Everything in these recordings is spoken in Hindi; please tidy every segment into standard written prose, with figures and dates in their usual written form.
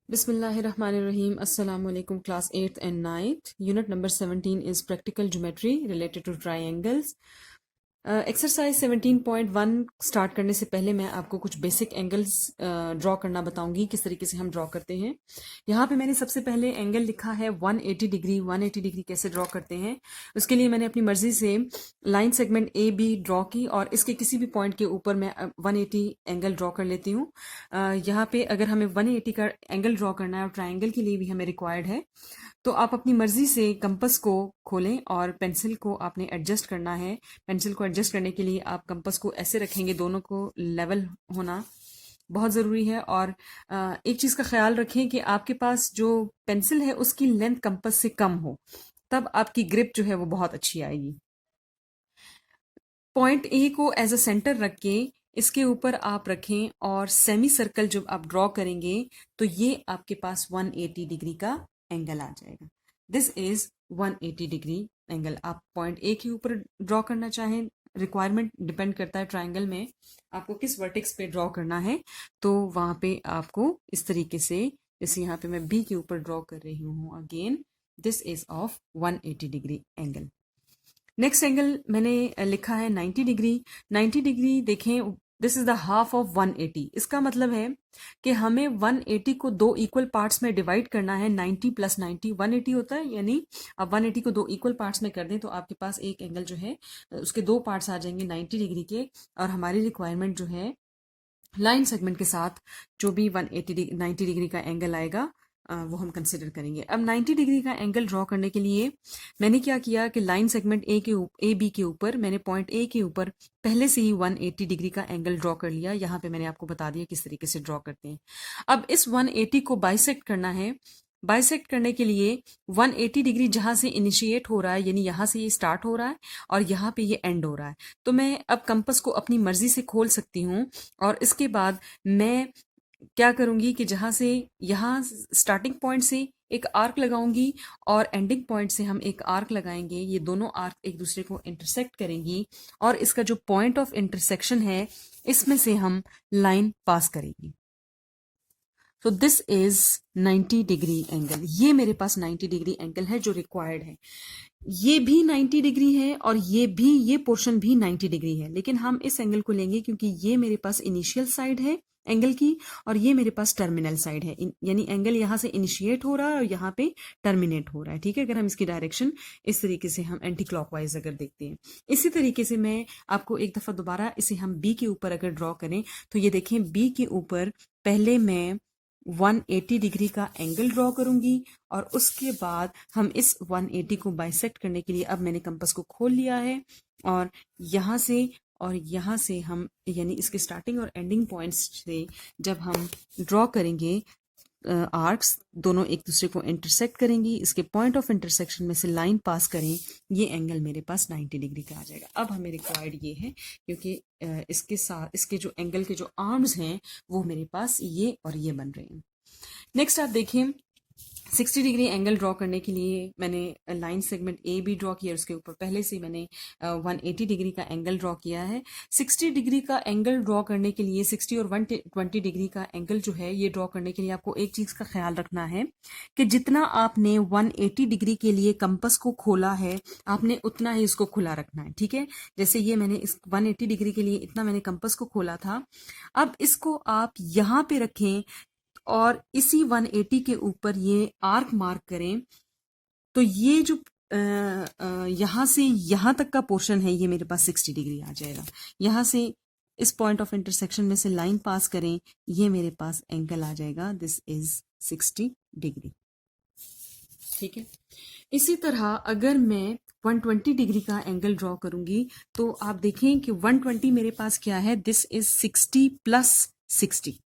Bismillahirrahmanirrahim. Assalamu alaikum class 8th and 9th. Unit number 17 is practical geometry related to triangles. Exercise 17.1 start करने से पहले मैं आपको कुछ बेसिक एंगल्स ड्रॉ करना बताऊंगी किस तरीके से हम ड्रॉ करते हैं। यहाँ पे मैंने सबसे पहले एंगल लिखा है 180 डिग्री। 180 डिग्री कैसे ड्रॉ करते हैं उसके लिए मैंने अपनी मर्जी से line segment A B draw की और इसके किसी भी पॉइंट के ऊपर मैं 180 एंगल ड्रॉ कर लेती हूँ। यहाँ पे अगर हमें 180 का एंगल ड्रॉ करना है और ट्राइंगल के लिए भी हमें रिक्वायर्ड है तो आप अपनी मर्जी से कंपस को खोलें और पेंसिल को आपने एडजस्ट करना है। पेंसिल को एडजस्ट करने के लिए आप कंपस को ऐसे रखेंगे, दोनों को लेवल होना बहुत ज़रूरी है। और एक चीज़ का ख्याल रखें कि आपके पास जो पेंसिल है उसकी लेंथ कंपस से कम हो, तब आपकी ग्रिप जो है वो बहुत अच्छी आएगी। पॉइंट ए को एज अ सेंटर रख के इसके ऊपर आप रखें और सेमी सर्कल जब आप ड्रॉ करेंगे तो ये आपके पास 180 डिग्री का एंगल आ जाएगा। This is 180 degree angle. आप पॉइंट ए के ऊपर ड्रॉ करना चाहें, रिक्वायरमेंट डिपेंड करता है ट्राइंगल में आपको किस वर्टेक्स पे ड्रॉ करना है, तो वहां पे आपको इस तरीके से, जैसे यहाँ पे मैं बी के ऊपर ड्रॉ कर रही हूँ, again this is of 180 degree angle. Next angle मैंने लिखा है 90 डिग्री। 90 डिग्री देखें, this is the half of 180। इसका मतलब है कि हमें 180 को दो इक्वल पार्ट्स में डिवाइड करना है। 90 प्लस 90 180 होता है, यानी आप 180 को दो इक्वल पार्ट्स में कर दें तो आपके पास एक एंगल जो है उसके दो पार्ट्स आ जाएंगे 90 डिग्री के। और हमारी रिक्वायरमेंट जो है लाइन सेगमेंट के साथ जो भी 90 डिग्री का एंगल आएगा वो हम कंसिडर करेंगे। अब 90 डिग्री का एंगल ड्रॉ करने के लिए मैंने क्या किया कि लाइन सेगमेंट ए बी के ऊपर मैंने पॉइंट ए के ऊपर पहले से ही 180 डिग्री का एंगल ड्रॉ कर लिया। यहाँ पे मैंने आपको बता दिया किस तरीके से ड्रॉ करते हैं। अब इस 180 को बाइसेक्ट करना है। बाइसेक्ट करने के लिए 180 डिग्री जहां से इनिशिएट हो रहा है, यानी यहां से ये स्टार्ट हो रहा है और यहाँ पे ये एंड हो रहा है, तो मैं अब कंपस को अपनी मर्जी से खोल सकती हूँ। और इसके बाद मैं क्या करूंगी कि जहां से यहाँ स्टार्टिंग पॉइंट से एक आर्क लगाऊंगी और एंडिंग पॉइंट से हम एक आर्क लगाएंगे। ये दोनों आर्क एक दूसरे को इंटरसेक्ट करेंगी और इसका जो पॉइंट ऑफ इंटरसेक्शन है इसमें से हम लाइन पास करेंगी। तो दिस इज 90 डिग्री एंगल। ये मेरे पास 90 डिग्री एंगल है जो रिक्वायर्ड है। ये भी 90 डिग्री है और ये पोर्शन भी 90 डिग्री है, लेकिन हम इस एंगल को लेंगे क्योंकि ये मेरे पास इनिशियल साइड है एंगल की और ये मेरे पास टर्मिनल साइड है, यानी एंगल यहां से इनिशिएट हो रहा है और यहाँ पे टर्मिनेट हो रहा है। ठीक है, अगर हम इसकी डायरेक्शन इस तरीके से हम एंटी क्लॉकवाइज अगर देखते हैं, इसी तरीके से मैं आपको एक दफा दोबारा इसे हम बी के ऊपर अगर ड्रॉ करें तो ये देखें, बी के ऊपर पहले मैं 180 डिग्री का एंगल ड्रॉ करूंगी और उसके बाद हम इस 180 को बाइसेक्ट करने के लिए अब मैंने कंपास को खोल लिया है और यहाँ से हम, यानी इसके स्टार्टिंग और एंडिंग पॉइंट्स से जब हम ड्रॉ करेंगे आर्क्स, दोनों एक दूसरे को इंटरसेक्ट करेंगी, इसके पॉइंट ऑफ इंटरसेक्शन में से लाइन पास करें, ये एंगल मेरे पास 90 डिग्री का आ जाएगा। अब हमें रिक्वायर्ड ये है क्योंकि इसके साथ इसके जो एंगल के जो आर्म्स हैं वो मेरे पास ये और ये बन रहे हैं। नेक्स्ट आप देखें, 60 डिग्री एंगल ड्रॉ करने के लिए मैंने line segment A B draw किया, उसके ऊपर पहले से मैंने 180 डिग्री का एंगल ड्रॉ किया है। 60 डिग्री का एंगल ड्रॉ करने के लिए 60 और 120 डिग्री का एंगल जो है ये ड्रॉ करने के लिए आपको एक चीज का ख्याल रखना है कि जितना आपने 180 डिग्री के लिए कंपस को खोला है आपने उतना ही इसको खुला रखना है। ठीक है, जैसे ये मैंने इस 180 डिग्री के लिए इतना मैंने कंपस को खोला था, अब इसको आप यहाँ पे रखें और इसी 180 के ऊपर ये आर्क मार्क करें, तो ये जो यहां से यहां तक का पोर्शन है ये मेरे पास 60 डिग्री आ जाएगा। यहां से इस पॉइंट ऑफ इंटरसेक्शन में से लाइन पास करें, ये मेरे पास एंगल आ जाएगा, दिस इज 60 डिग्री। ठीक है, इसी तरह अगर मैं 120 डिग्री का एंगल ड्रॉ करूंगी तो आप देखें कि 120 मेरे पास क्या है, दिस इज 60 प्लस 60,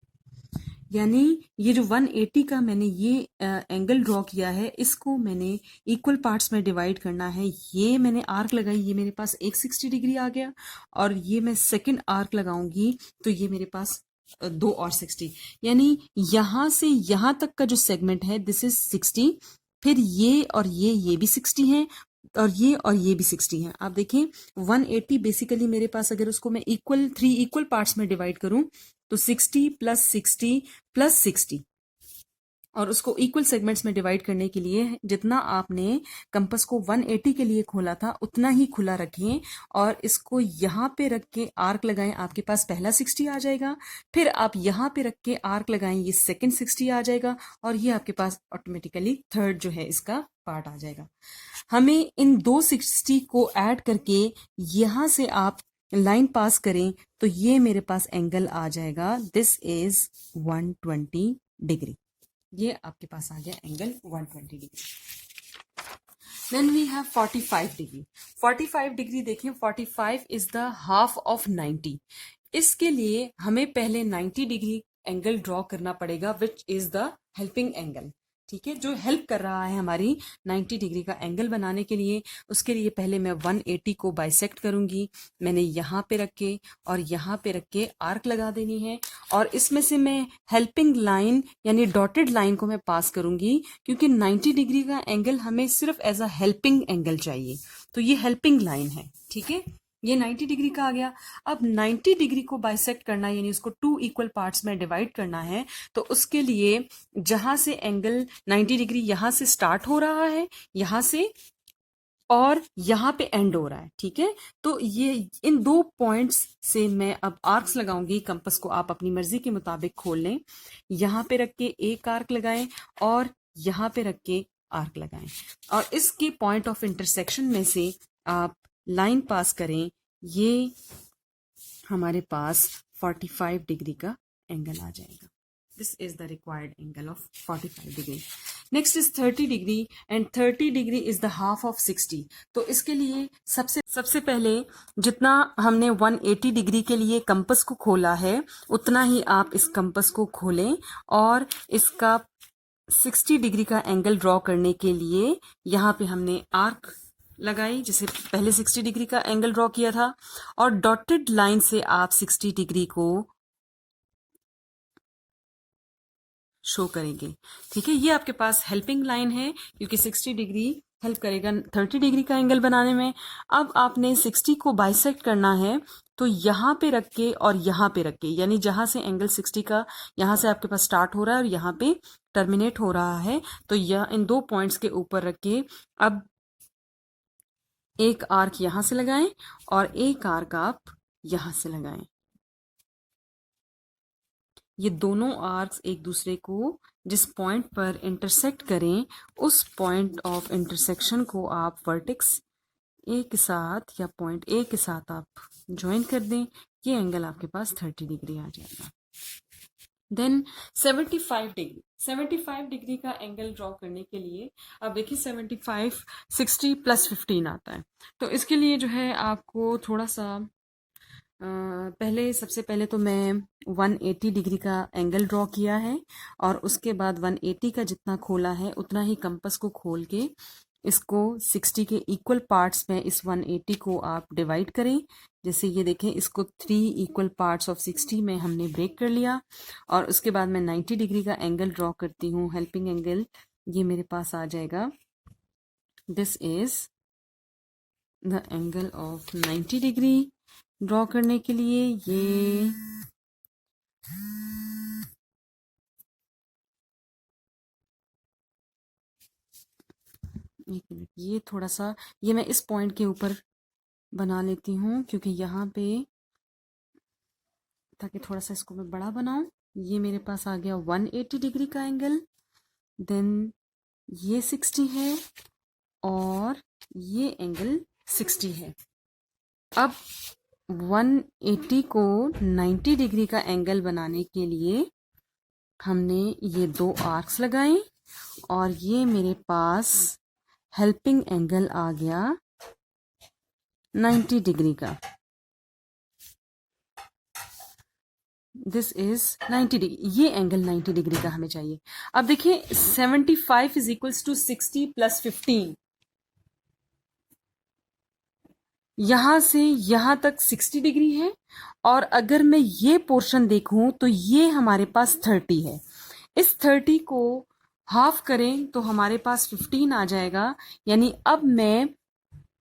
यानी ये जो 180 का मैंने ये एंगल ड्रॉ किया है इसको मैंने इक्वल पार्ट्स में डिवाइड करना है। ये मैंने आर्क लगाई, ये मेरे पास एक 60 डिग्री आ गया और ये मैं सेकंड आर्क लगाऊंगी तो ये मेरे पास दो और 60, यानी यहां से यहां तक का जो सेगमेंट है दिस इज 60, फिर ये और ये भी 60 है और ये भी 60 है। आप देखें 180 बेसिकली मेरे पास अगर उसको मैं थ्री इक्वल पार्ट्स में डिवाइड करूं तो 60 प्लस 60 प्लस 60 और उसको इक्वल सेगमेंट्स में डिवाइड करने के लिए जितना आपने कंपास को 180 के लिए खोला था उतना ही खुला रखें और इसको यहाँ पे रख के आर्क लगाएं। आपके पास पहला 60 आ जाएगा, फिर आप यहाँ पे रख के आर्क लगाएं, ये सेकंड 60 आ जाएगा और ये आपके पास ऑटोमेटिकली थर्ड जो है इसका पार्ट आ जाएगा। हमें इन दो 60 को ऐड करके यहां से आप लाइन पास करें तो ये मेरे पास एंगल आ जाएगा, दिस इज 120 डिग्री। ये आपके पास आ गया angle 120 degree. Then we have 45 degree. 45 degree देखें, 45 इज द हाफ ऑफ 90। इसके लिए हमें पहले 90 डिग्री एंगल ड्रॉ करना पड़ेगा which is the helping angle. ठीक है, जो हेल्प कर रहा है हमारी 90 डिग्री का एंगल बनाने के लिए। उसके लिए पहले मैं 180 को बाइसेक्ट करूंगी। मैंने यहाँ पे रख के और यहाँ पे रख के आर्क लगा देनी है और इसमें से मैं हेल्पिंग लाइन यानी डॉटेड लाइन को मैं पास करूंगी क्योंकि 90 डिग्री का एंगल हमें सिर्फ एज अ हेल्पिंग एंगल चाहिए, तो ये हेल्पिंग लाइन है। ठीक है, ये 90 डिग्री का आ गया। अब 90 डिग्री को बाइसेक्ट करना यानी उसको 2 इक्वल पार्ट्स में डिवाइड करना है, तो उसके लिए जहां से एंगल 90 डिग्री यहां से स्टार्ट हो रहा है, यहां से और यहां पे एंड हो रहा है। ठीक है, तो ये इन दो पॉइंट्स से मैं अब आर्क्स लगाऊंगी। कंपास को आप अपनी मर्जी के मुताबिक खोल लें। यहां पे रख के एक आर्क लगाएं और यहां पे रख के आर्क लगाएं और इसके पॉइंट ऑफ इंटरसेक्शन में से आप लाइन पास करें। ये हमारे पास 45 डिग्री का एंगल आ जाएगा। This is the required angle of 45 degree. Next is 30 degree and 30 degree is the half of 60। तो इसके लिए सबसे पहले जितना हमने 180 डिग्री के लिए कंपास को खोला है उतना ही आप इस कंपास को खोलें और इसका 60 डिग्री का एंगल ड्रॉ करने के लिए यहाँ पे हमने आर्क लगाई, जैसे पहले 60 डिग्री का एंगल ड्रॉ किया था और डॉटेड लाइन से आप 60 डिग्री को शो करेंगे। ठीक है, ये आपके पास हेल्पिंग लाइन है क्योंकि 60 डिग्री हेल्प करेगा 30 डिग्री का एंगल बनाने में। अब आपने 60 को बाइसेक्ट करना है, तो यहाँ पे रख के और यहाँ पे रख के, यानी जहां से एंगल 60 का यहाँ से आपके पास स्टार्ट हो रहा है और यहाँ पे टर्मिनेट हो रहा है, तो यह इन दो पॉइंट्स के ऊपर रख के अब एक आर्क यहां से लगाएं और एक आर्क आप यहां से लगाएं। ये दोनों आर्क्स एक दूसरे को जिस पॉइंट पर इंटरसेक्ट करें उस पॉइंट ऑफ इंटरसेक्शन को आप वर्टेक्स ए के साथ या पॉइंट ए के साथ आप ज्वाइन कर दें। ये एंगल आपके पास 30 डिग्री आ जाएगा। देन 75 डिग्री का एंगल ड्रॉ करने के लिए अब देखिए 75 60 प्लस 15 आता है, तो इसके लिए जो है आपको थोड़ा सा सबसे पहले तो मैं 180 डिग्री का एंगल ड्रॉ किया है और उसके बाद 180 का जितना खोला है उतना ही कंपास को खोल के इसको 60 के इक्वल पार्ट्स में इस 180 को आप डिवाइड करें। जैसे ये देखें, इसको 3 इक्वल पार्ट्स ऑफ 60 में हमने ब्रेक कर लिया और उसके बाद मैं 90 डिग्री का एंगल ड्रॉ करती हूँ, हेल्पिंग एंगल। ये मेरे पास आ जाएगा, this is the angle of 90 degree. Draw करने के लिए ये एक मिनट, ये थोड़ा सा ये मैं इस पॉइंट के ऊपर बना लेती हूँ क्योंकि यहाँ पे, ताकि थोड़ा सा इसको मैं बड़ा बनाऊं। ये मेरे पास आ गया 180 डिग्री का एंगल। देन ये 60 है और ये एंगल 60 है। अब 180 को 90 डिग्री का एंगल बनाने के लिए हमने ये दो आर्क्स लगाए और ये मेरे पास हेल्पिंग एंगल आ गया 90 डिग्री का। दिस इज 90 डिग्री, ये एंगल 90 डिग्री का हमें चाहिए। अब देखिए 75 इज इक्वल्स टू 60 प्लस 15। यहां से यहां तक 60 डिग्री है और अगर मैं ये पोर्शन देखूं तो ये हमारे पास 30 है। इस 30 को हाफ करें तो हमारे पास 15 आ जाएगा। यानी अब मैं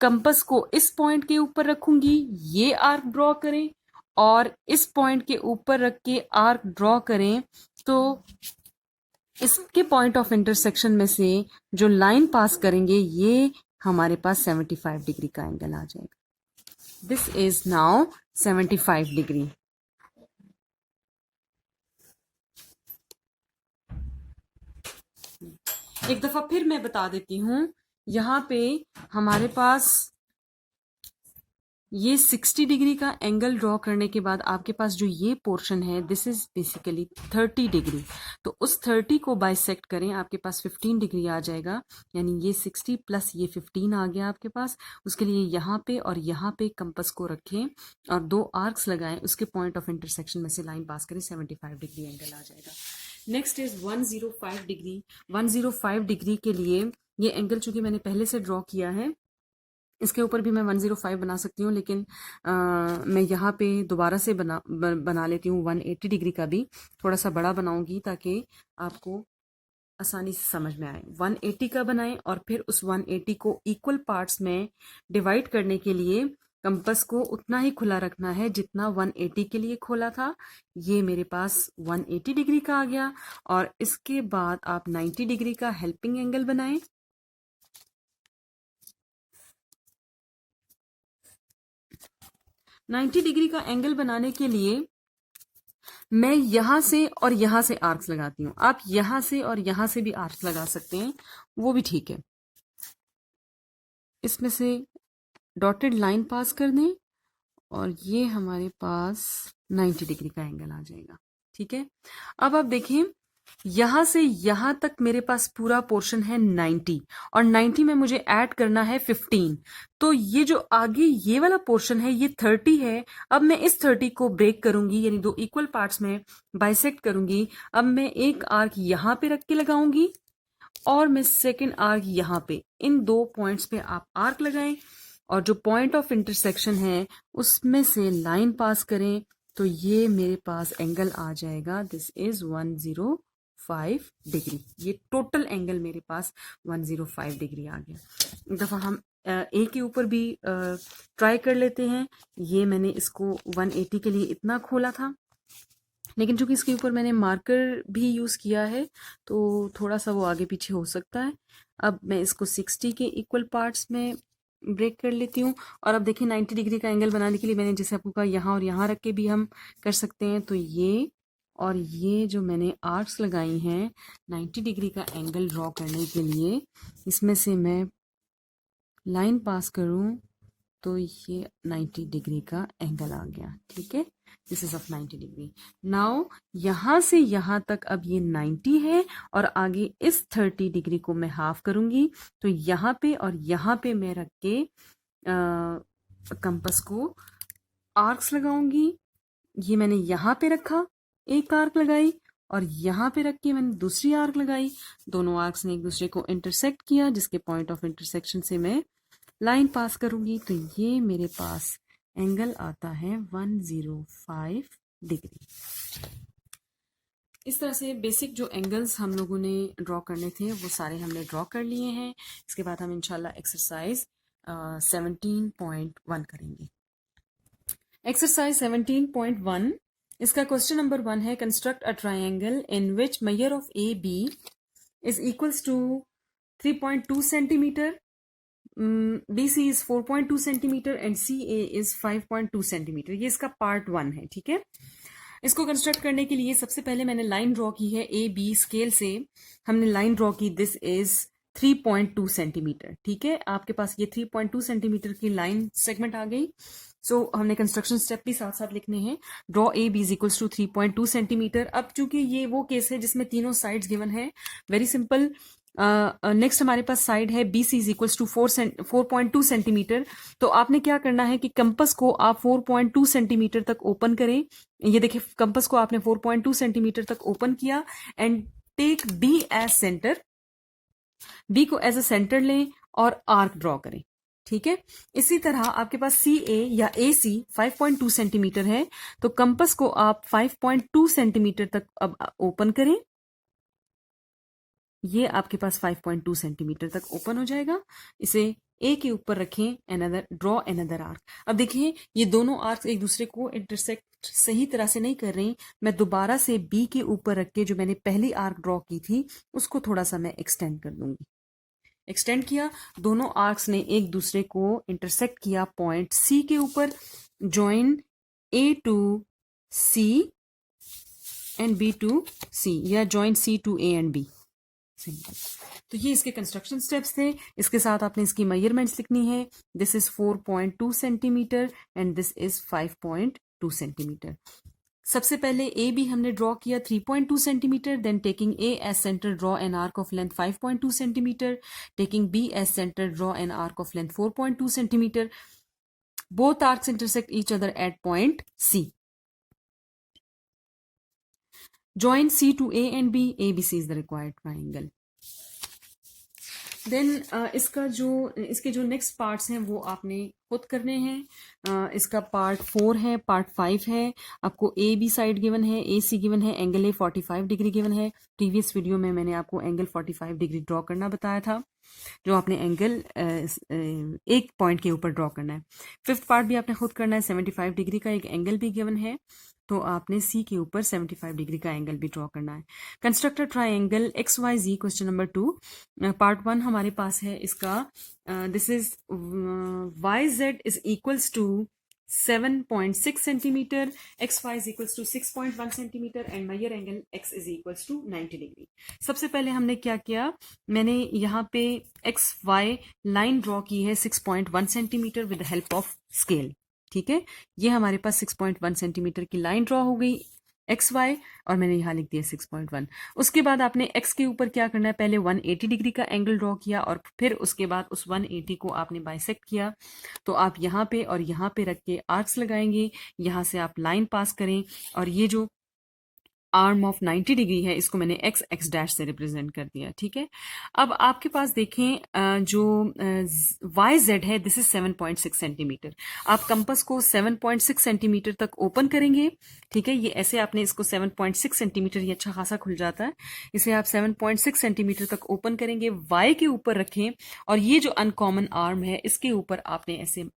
कंपास को इस पॉइंट के ऊपर रखूंगी, ये आर्क ड्रॉ करें और इस पॉइंट के ऊपर रख के आर्क ड्रॉ करें, तो इसके पॉइंट ऑफ इंटरसेक्शन में से जो लाइन पास करेंगे ये हमारे पास 75 डिग्री का एंगल आ जाएगा। This is now 75 degree. एक दफा फिर मैं बता देती हूं, यहां पे हमारे पास ये 60 डिग्री का एंगल ड्रॉ करने के बाद आपके पास जो ये पोर्शन है दिस इज बेसिकली 30 डिग्री। तो उस 30 को बाइसेक्ट करें, आपके पास 15 डिग्री आ जाएगा, यानी ये 60 प्लस ये 15 आ गया आपके पास। उसके लिए यहाँ पे और यहाँ पे कंपस को रखें और दो आर्क्स लगाएं, उसके पॉइंट ऑफ इंटरसेक्शन में से लाइन पास करें, 75 डिग्री एंगल आ जाएगा। Next is 105 degree. 105 डिग्री के लिए ये एंगल चूंकि मैंने पहले से ड्रॉ किया है, इसके ऊपर भी मैं 105 बना सकती हूँ, लेकिन मैं यहाँ पे दोबारा से बना लेती हूँ 180 डिग्री का भी। थोड़ा सा बड़ा बनाऊंगी ताकि आपको आसानी से समझ में आए। 180 का बनाएं और फिर उस 180 को इक्वल पार्ट्स में डिवाइड करने के लिए कंपस को उतना ही खुला रखना है जितना 180 के लिए खोला था। ये मेरे पास 180 डिग्री का आ गया। और इसके बाद आप 90 डिग्री का हेल्पिंग एंगल बनाएं। 90 डिग्री का एंगल बनाने के लिए मैं यहां से और यहां से आर्क्स लगाती हूं। आप यहां से और यहां से भी आर्क्स लगा सकते हैं, वो भी ठीक है। इसमें से डॉटेड लाइन पास कर दें और ये हमारे पास 90 डिग्री का एंगल आ जाएगा। ठीक है, अब आप देखें यहां से यहां तक मेरे पास पूरा पोर्शन है 90 और 90 में मुझे ऐड करना है 15। तो ये जो आगे ये वाला पोर्शन है ये 30 है। अब मैं इस 30 को ब्रेक करूंगी, यानी दो इक्वल पार्ट्स में बाइसेक्ट करूंगी। अब मैं एक आर्क यहां पे रख के लगाऊंगी और मैं सेकेंड आर्क यहां पे। इन दो पॉइंट्स पे आप आर्क लगाएं और जो पॉइंट ऑफ इंटरसेक्शन है उसमें से लाइन पास करें, तो ये मेरे पास एंगल आ जाएगा। This is 105 degree. ये टोटल एंगल मेरे पास 105 डिग्री आ गया। एक दफा हम ए के ऊपर भी ट्राई कर लेते हैं। ये मैंने इसको 180 के लिए इतना खोला था, लेकिन चूंकि इसके ऊपर मैंने मार्कर भी यूज किया है तो थोड़ा सा वो आगे पीछे हो सकता है। अब मैं इसको 60 के इक्वल पार्ट्स में ब्रेक कर लेती हूँ। और अब देखिए 90 डिग्री का एंगल बनाने के लिए मैंने जैसे आपको कहा यहाँ और यहाँ रख के भी हम कर सकते हैं। तो ये और ये जो मैंने आर्क्स लगाई हैं 90 डिग्री का एंगल ड्रॉ करने के लिए, इसमें से मैं लाइन पास करूँ तो ये 90 डिग्री का एंगल आ गया। ठीक है, this is of 90 degree. Now यहां से यहां तक अब ये 90 है और आगे इस 30 डिग्री को मैं हाफ करूंगी। तो यहां पे और यहां पे मैं रख के कंपस को आर्क्स लगाऊंगी। ये मैंने यहां पे रखा, एक आर्क लगाई, और यहां पे रख के मैंने दूसरी आर्क लगाई। दोनों आर्क्स ने एक दूसरे को इंटरसेक्ट किया, जिसके पॉइंट ऑफ इंटरसेक्शन से मैं लाइन पास करूंगी। तो ये मेरे पास एंगल आता है 105 डिग्री। इस तरह से बेसिक जो एंगल्स हम लोगों ने ड्रॉ करने थे वो सारे हमने ड्रॉ कर लिए हैं। इसके बाद हम इंशाल्लाह एक्सरसाइज 17.1 करेंगे। एक्सरसाइज 17.1, इसका क्वेश्चन नंबर 1 है, construct a triangle in which measure of A B is equals to 3.2 centimetre, BC is 4.2 centimetre and CA is 5.2 centimetre. ये इसका पार्ट 1 है। ठीक है, इसको कंस्ट्रक्ट करने के लिए सबसे पहले मैंने लाइन ड्रॉ की है AB स्केल से। हमने लाइन ड्रॉ की, दिस इज 3.2 सेंटीमीटर। ठीक है, आपके पास ये 3.2 सेंटीमीटर की लाइन सेगमेंट आ गई। सो हमने कंस्ट्रक्शन स्टेप भी साथ साथ लिखने हैं। Draw A B is equals to 3.2 centimetre. अब चूंकि ये वो केस है जिसमें तीनों साइड्स गिवन है, वेरी सिंपल। नेक्स्ट हमारे पास साइड है B C is equals to 4.2 centimetre. तो आपने क्या करना है कि कंपस को आप 4.2 सेंटीमीटर तक ओपन करें। ये देखिए, कंपस को आपने 4.2 सेंटीमीटर तक ओपन किया and take B as centre. B को एज अ सेंटर लें और आर्क ड्रॉ करें। ठीक है, इसी तरह आपके पास सी ए या ए सी 5.2 सेंटीमीटर है, तो कंपस को आप 5.2 सेंटीमीटर तक अब ओपन करें। ये आपके पास 5.2 सेंटीमीटर तक ओपन हो जाएगा। इसे ए के ऊपर रखें अनदर, ड्रॉ अनदर आर्क। अब देखिए ये दोनों आर्क एक दूसरे को इंटरसेक्ट सही तरह से नहीं कर रही, मैं दोबारा से बी के ऊपर रख के जो मैंने पहली आर्क ड्रॉ की थी उसको थोड़ा सा मैं एक्सटेंड कर दूंगी। एक्सटेंड किया, दोनों आर्क्स ने एक दूसरे को इंटरसेक्ट किया पॉइंट सी के ऊपर। Join A to C and B to C, या join C to A and B, simple. तो ये इसके कंस्ट्रक्शन स्टेप्स थे। इसके साथ आपने इसकी मेजरमेंट्स लिखनी है। This is 4.2 centimetre and this is 5.2 centimetre. सबसे पहले ए बी हमने ड्रॉ किया 3.2 centimetre, then taking A as centre draw an arc of length 5.2 centimetre, taking B as centre draw an arc of length 4.2 centimetre. Both arcs intersect each other at point C. Join C to A and B. ABC is the required triangle. Then इसके जो नेक्स्ट पार्ट्स हैं वो आपने खुद करने हैं। इसका पार्ट 4 है, पार्ट 5 है। आपको ए बी साइड गिवन है, ए सी गिवन है, एंगल ए 45 डिग्री गिवन है। प्रीवियस वीडियो में मैंने आपको एंगल 45 डिग्री ड्रॉ करना बताया था, जो आपने एंगल एक पॉइंट के ऊपर ड्रॉ करना है। फिफ्थ पार्ट भी आपने खुद करना है, 75 डिग्री का एक एंगल भी गिवन है, तो आपने सी के ऊपर 75 डिग्री का एंगल भी ड्रॉ करना है। Construct a triangle X Y Z, question number 2। Part 1 हमारे पास है इसका, this is Y Z is equals to 7.6 centimetre, X Y is equals to 6.1 centimetre and measure angle X is equals to 90 degree. सबसे पहले हमने क्या किया, मैंने यहाँ पे एक्स वाई लाइन ड्रॉ की है 6.1 centimetre with the help of scale. ठीक है, ये हमारे पास 6.1 सेंटीमीटर की लाइन ड्रॉ हो गई एक्स वाई, और मैंने यहाँ लिख दिया 6.1। उसके बाद आपने एक्स के ऊपर क्या करना है, पहले 180 डिग्री का एंगल ड्रॉ किया और फिर उसके बाद उस 180 को आपने बाइसेक्ट किया। तो आप यहाँ पे और यहाँ पे रख के आर्क्स लगाएंगे, यहाँ से आप लाइन पास करें, और ये जो आर्म ऑफ 90 डिग्री है इसको मैंने एक्स एक्स डैश से रिप्रेजेंट कर दिया। ठीक है, अब आपके पास देखें जो वाई जेड है, दिस इज 7.6 सेंटीमीटर। आप कंपस को 7.6 सेंटीमीटर तक ओपन करेंगे। ठीक है, ये ऐसे आपने इसको 7.6 सेंटीमीटर, ये अच्छा खासा खुल जाता है, इसे आप 7.6 सेंटीमीटर तक ओपन करेंगे, वाई के ऊपर रखें, और ये जो अनकॉमन आर्म है इसके ऊपर आपने ऐसे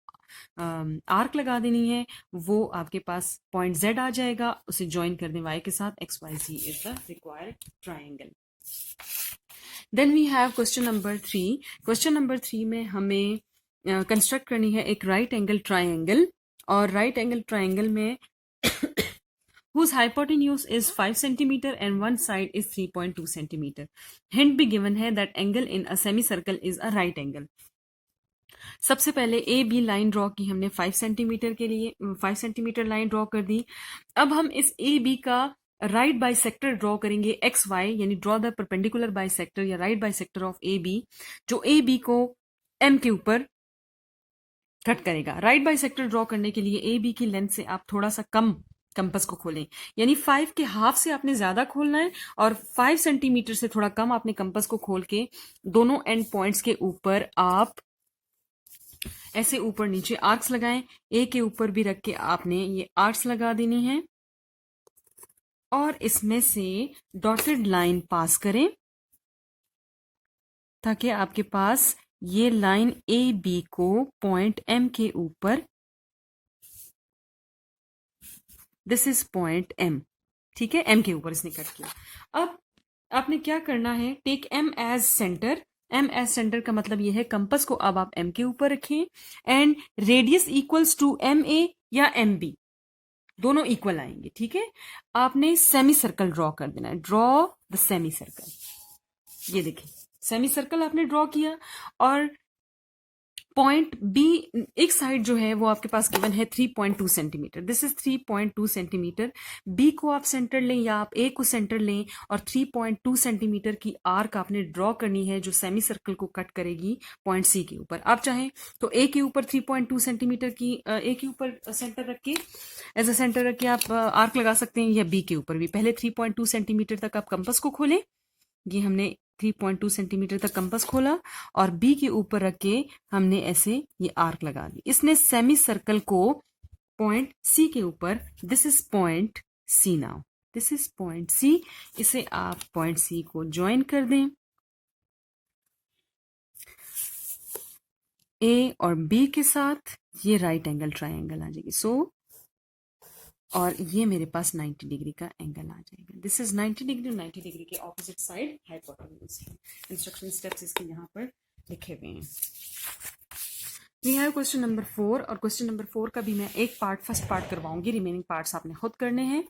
आर्क लगा देनी है। वो आपके पास पॉइंट जेड आ जाएगा, उसे ज्वाइन कर दें वाई के साथ। X Y Z is the required triangle. Then we have question number 3। Question number 3 में हमें कंस्ट्रक्ट करनी है एक राइट एंगल ट्राइंगल, और राइट एंगल ट्राइंगल में whose hypotenuse is 5 centimeter and one side is 3.2 centimeter. Hint भी given है that angle in a semicircle is a right angle. सबसे पहले ए बी लाइन ड्रॉ की हमने 5 सेंटीमीटर के लिए, 5 सेंटीमीटर लाइन ड्रॉ कर दी। अब हम इस ए बी का राइट बाइसेक्टर ड्रॉ करेंगे एक्स वाई, यानी ड्रॉ द परपेंडिकुलर बाइसेक्टर या right bisector of A B, जो ए बी को एम के ऊपर कट करेगा। राइट बाइसेक्टर ड्रॉ करने के लिए ए बी की लेंथ से आप थोड़ा सा कम कंपस को खोलें, यानी 5 के हाफ से आपने ज्यादा खोलना है, और 5 सेंटीमीटर से थोड़ा कम आपने कंपस को खोल के दोनों एंड पॉइंट्स के ऊपर आप ऐसे ऊपर नीचे आर्क्स लगाएं। ए के ऊपर भी रख के आपने ये आर्क्स लगा देनी है, और इसमें से डॉटेड लाइन पास करें ताकि आपके पास ये लाइन ए बी को पॉइंट एम के ऊपर, दिस इज पॉइंट एम। ठीक है, एम के ऊपर इसने कट किया। अब आपने क्या करना है, take M as centre. M as centre का मतलब यह है कंपस को अब आप एम के ऊपर रखें, and radius equals to M A या एम बी, दोनों इक्वल आएंगे। ठीक है, आपने सेमी सर्कल ड्रॉ कर देना है, ड्रॉ द सेमी सर्कल। ये देखिए सेमी सर्कल आपने ड्रॉ किया, और पॉइंट बी एक साइड जो है वो आपके पास गिवन है 3.2 centimetre, this is 3.2 centimetre. B को आप सेंटर लें या आप ए को सेंटर लें, और 3.2 सेंटीमीटर की आर्क आपने ड्रॉ करनी है जो सेमी सर्कल को कट करेगी पॉइंट सी के ऊपर। आप चाहें तो ए के ऊपर 3.2 सेंटीमीटर की ए के ऊपर सेंटर रख के, एज अ सेंटर रख के आप आर्क लगा सकते हैं, या बी के ऊपर भी। पहले 3.2 सेंटीमीटर तक आप कंपस को खोलें, ये हमने 3.2 सेंटीमीटर तक कंपस खोला, और बी के ऊपर रख के हमने ऐसे ये आर्क लगा दी। इसने सेमी सर्कल को पॉइंट सी के ऊपर, this is point C now, this is point C, इसे आप पॉइंट सी को ज्वाइन कर दें। ए और बी के साथ ये राइट एंगल ट्राइंगल आ जाएगी। सो और ये मेरे पास 90 डिग्री का एंगल आ जाएगा। दिस इज 90 डिग्री, 90 डिग्री के ऑपोजिट साइड हाइपोटेन्यूज है। इंस्ट्रक्शन स्टेप्स इसके यहाँ पर लिखे हुए हैं। वी हैव क्वेश्चन नंबर 4, और क्वेश्चन नंबर 4 का भी मैं एक पार्ट फर्स्ट पार्ट करवाऊंगी, रिमेनिंग पार्ट्स आपने खुद करने हैं।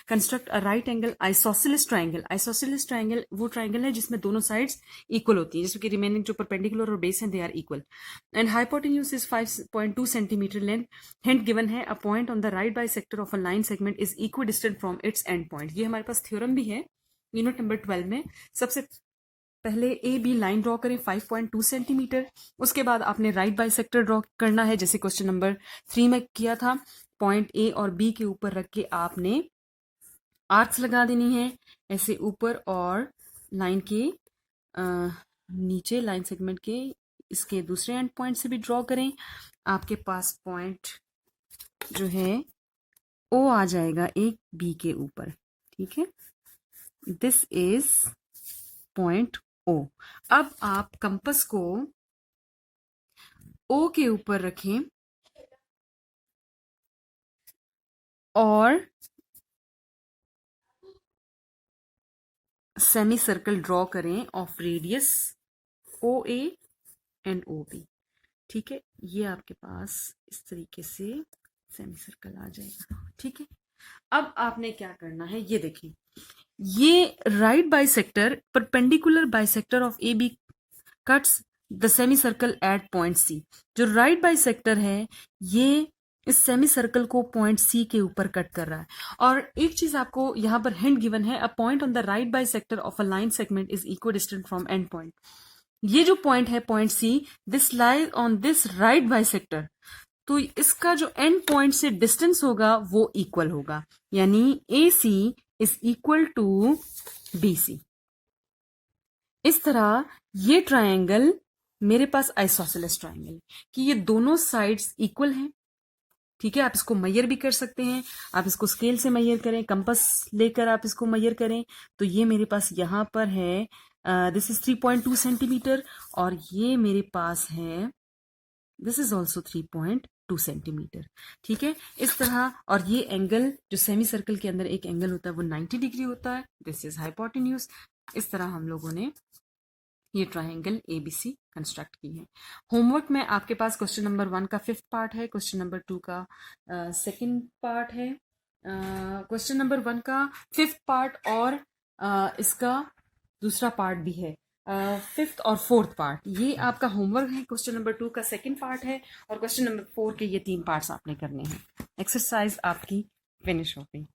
Construct a right angle isosceles triangle. Isosceles triangle वो ट्राइंगल है जिसमें दोनों साइड्स इक्वल होती हैं, जैसे कि रिमेनिंग जो परपेंडिकुलर और बेस हैं they are equal, and hypotenuse is 5.2 centimetre length. Hint given है, a point on the right bisector of a line segment is equidistant from its end point. ये हमारे पास थ्योरम भी है यूनिट नंबर 12 में। सबसे पहले ए बी लाइन ड्रॉ करें 5.2 सेंटीमीटर। उसके बाद आपने राइट बाइसेक्टर ड्रॉ करना है, जैसे क्वेश्चन नंबर 3 में किया था। पॉइंट ए और बी के ऊपर रख के आपने आर्क्स लगा देनी है, ऐसे ऊपर और लाइन के नीचे, लाइन सेगमेंट के इसके दूसरे एंड पॉइंट से भी ड्रॉ करें। आपके पास पॉइंट जो है ओ आ जाएगा एक बी के ऊपर, ठीक है। This is point O. अब आप कंपास को ओ के ऊपर रखें और सेमी सर्कल ड्रॉ करें of radius O A and O B, ठीक है। ये आपके पास इस तरीके से सेमी सर्कल आ जाएगा, ठीक है। अब आपने क्या करना है, ये देखें, ये right bisector perpendicular bisector of A B cuts the semi circle at point C. जो राइट बाइसेक्टर है ये इस सेमी सर्कल को पॉइंट सी के ऊपर कट कर रहा है। और एक चीज आपको यहां पर हिंट गिवन है, a point on the right bisector of a line segment is equal distant from end point. ये जो पॉइंट है point C, this lies on this right bisector, तो इसका जो एंड पॉइंट से डिस्टेंस होगा वो इक्वल होगा, यानी A C is equal to B C. इस तरह ये ट्रायंगल मेरे पास आइसोसेलेस ट्रायंगल कि ये दोनों साइड्स इक्वल हैं, ठीक है। आप इसको मैयर भी कर सकते हैं, आप इसको स्केल से मैयर करें, कंपास लेकर आप इसको मैयर करें। तो ये मेरे पास यहाँ पर है दिस इज 3.2 सेंटीमीटर, और ये मेरे पास है दिस इज ऑल्सो 3.2 सेंटीमीटर, ठीक है। इस तरह, और ये एंगल जो सेमी सर्कल के अंदर एक एंगल होता है वो 90 डिग्री होता है। This is hypotenuse. इस तरह हम लोगों ने ये ट्रायंगल एबीसी कंस्ट्रक्ट की है। होमवर्क में आपके पास क्वेश्चन नंबर 1 का 5th पार्ट है, क्वेश्चन नंबर 2 का 2nd पार्ट है, क्वेश्चन नंबर 1 का 5th पार्ट और इसका दूसरा पार्ट भी है, 5th और 4th पार्ट। ये आपका होमवर्क है। क्वेश्चन नंबर 2 का 2nd पार्ट है और क्वेश्चन नंबर 4 के ये 3 पार्ट्स आपने करने हैं। एक्सरसाइज आपकी फिनिश हो गई।